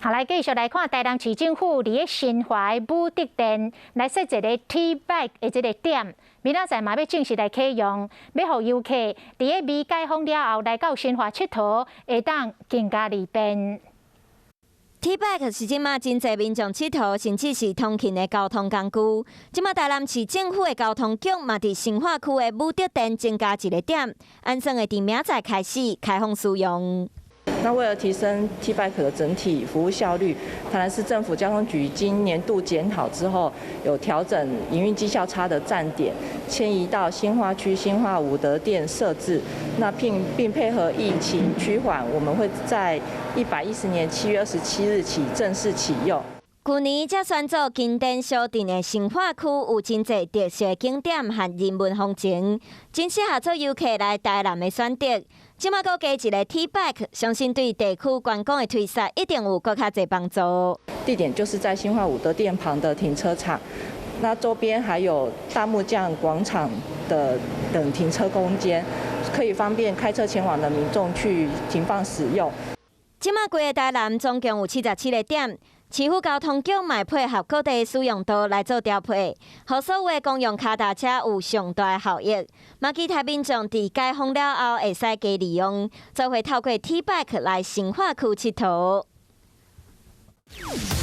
好，来继续来看台南市政府伫个新华武德殿来设一个 T-Bike 的这个点，明仔载嘛要正式来启用，要互游客伫个未解封了后来到新华佚佗，会当更加利便。T-Bike 是即马真侪民众佚佗，甚至是通勤的交通工具。即马台南市政府的交通局嘛，伫新化区的武德殿增加一个点，安算会伫明仔载开始开放使用。那为了提升 T-Bike 的整体服务效率，台南市政府交通局经年度检讨之后，有调整营运绩效差的站点，迁移到新化区新化武德殿设置。那并配合疫情趋缓，我们会在110年7月27日起正式启用。去年才选做经典小镇的新化区，有真侪特色景点和人文风情，真适合做游客来台南的选择。即马搁加一个 T-Bike， 相信对地区观光的推展一定有更较侪帮助。地点就是在新化武德殿旁的停车场，那周边还有大木匠广场的等停车空间，可以方便开车前往的民众去停放使用。即马规个台南总共有77个点。市府交通局嘛配合各地使用道来做调配，互所有公用脚踏车有上大的效益。嘛，其他民众伫解封了后，会使加利用，则会透过 T-Bike 来新化区佚佗。